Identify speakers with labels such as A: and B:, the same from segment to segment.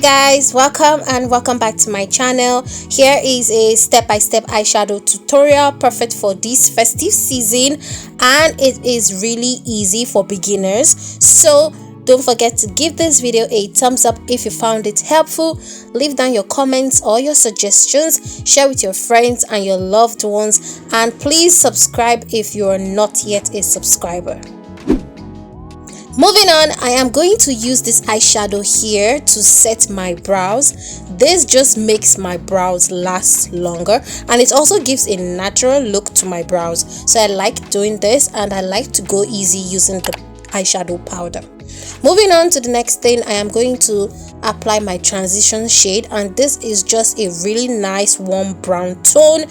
A: Hi guys, welcome back to my channel. Here is a step-by-step eyeshadow tutorial perfect for this festive season, and it is really easy for beginners. So don't forget to give this video a thumbs up if you found it helpful. Leave down your comments or your suggestions, share with your friends and your loved ones, and please subscribe if you are not yet a subscriber. Moving on, I am going to use this eyeshadow here to set my brows. This just makes my brows last longer, and it also gives a natural look to my brows. So I like doing this, and I like to go easy using the eyeshadow powder. Moving on to the next thing, I am going to apply my transition shade, and this is just a really nice warm brown tone.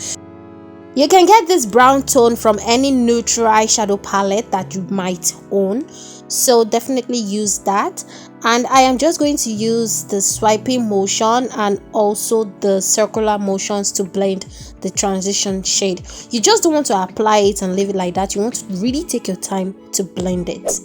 A: You can get this brown tone from any neutral eyeshadow palette that you might own, so definitely use that. And I am just going to use the swiping motion and also the circular motions to blend the transition shade. You just don't want to apply it and leave it like that. You want to really take your time to blend it.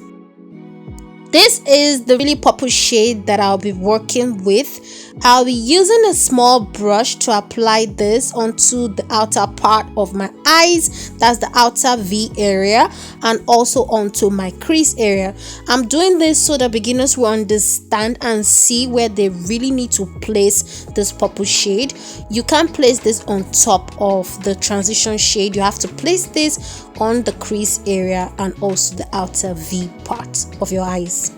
A: This is the really purple shade that I'll be working with. I'll be using a small brush to apply this onto the outer part of my eyes, that's the outer V area, and also onto my crease area. I'm doing this so that beginners will understand and see where they really need to place this purple shade. You can't place this on top of the transition shade. You have to place this on the crease area and also the outer V part of your eyes.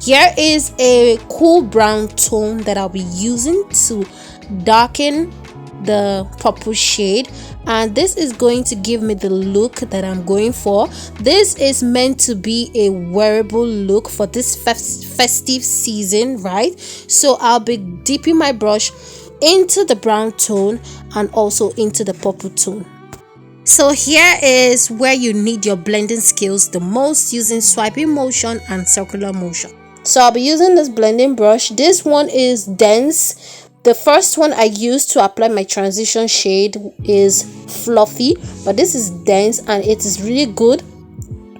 A: Here is a cool brown tone that I'll be using to darken the purple shade, and this is going to give me the look that I'm going for. This is meant to be a wearable look for this festive season, right? So I'll be dipping my brush into the brown tone and also into the purple tone. So here is where you need your blending skills the most, using swiping motion and circular motion. So I'll be using this blending brush. This one is dense. The first one I used to apply my transition shade is fluffy, but this is dense and it is really good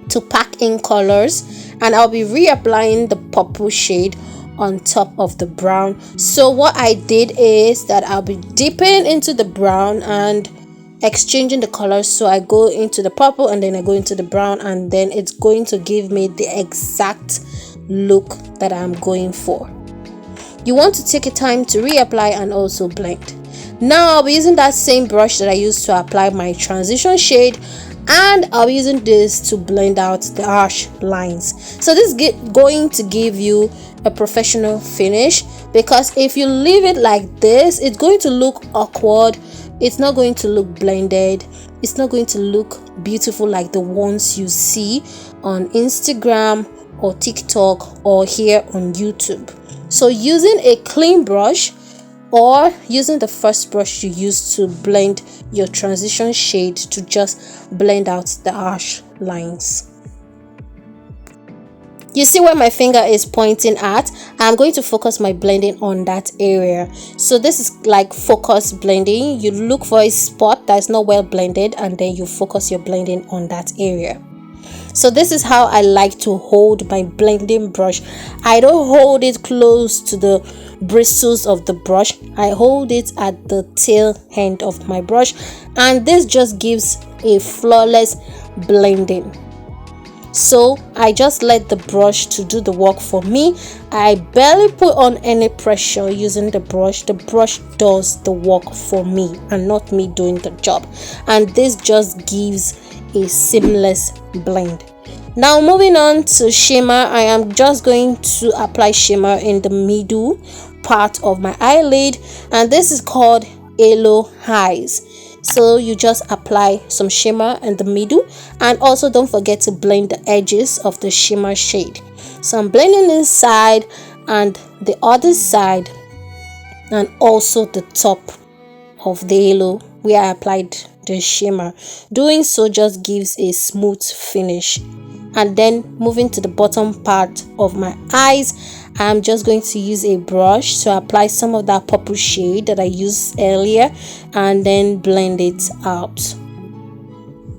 A: to pack in colors. And I'll be reapplying the purple shade on top of the brown. So what I did is that I'll be dipping into the brown and exchanging the colors. So I go into the purple and then I go into the brown, and then it's going to give me the exact look that I'm going for. You want to take your time to reapply and also blend. Now I'll be using that same brush that I used to apply my transition shade, and I'll be using this to blend out the harsh lines. So this is going to give you a professional finish, because if you leave it like this, it's going to look awkward. It's not going to look blended. It's not going to look beautiful like the ones you see on Instagram or TikTok or here on YouTube. So using a clean brush or using the first brush you used to blend your transition shade to just blend out the harsh lines. You see where my finger is pointing at? I'm going to focus my blending on that area. So this is like focus blending. You look for a spot that's not well blended and then you focus your blending on that area. So this is how I like to hold my blending brush. I don't hold it close to the bristles of the brush. I hold it at the tail end of my brush, and this just gives a flawless blending. So I just let the brush to do the work for me. I barely put on any pressure using the brush. The brush does the work for me and not me doing the job, and this just gives a seamless blend. Now moving on to shimmer, I am just going to apply shimmer in the middle part of my eyelid, and this is called Halo Eyes. So you just apply some shimmer in the middle, and also don't forget to blend the edges of the shimmer shade. So I'm blending inside and the other side, and also the top of the halo where I applied the shimmer. Doing so just gives a smooth finish. And then moving to the bottom part of my eyes, I'm just going to use a brush to apply some of that purple shade that I used earlier and then blend it out.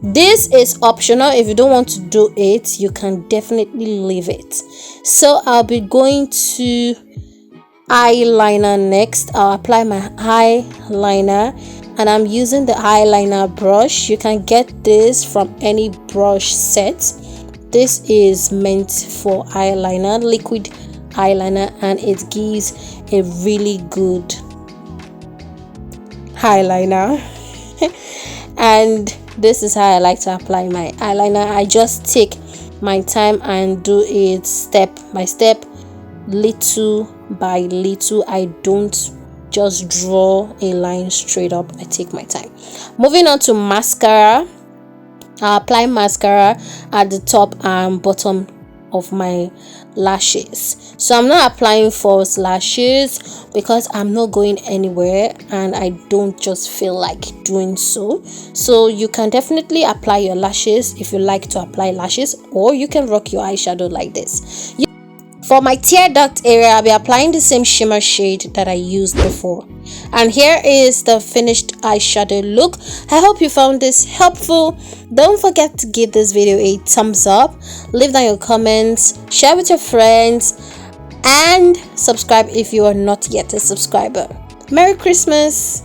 A: This is optional. If you don't want to do it, you can definitely leave it. So I'll be going to eyeliner next. I'll apply my eyeliner, and I'm using the eyeliner brush. You can get this from any brush set. This is meant for eyeliner, liquid eyeliner, and it gives a really good eyeliner. And this is how I like to apply my eyeliner. I just take my time and do it step by step, little by little. I don't just draw a line straight up. I take my time. Moving on to mascara. I apply mascara at the top and bottom of my lashes. So I'm not applying false lashes because I'm not going anywhere and I don't just feel like doing so. So you can definitely apply your lashes if you like to apply lashes, or you can rock your eyeshadow like this. For my tear duct area, I'll be applying the same shimmer shade that I used before. And here is the finished eyeshadow look. I hope you found this helpful. Don't forget to give this video a thumbs up, leave down your comments, share with your friends, and subscribe if you are not yet a subscriber. Merry Christmas!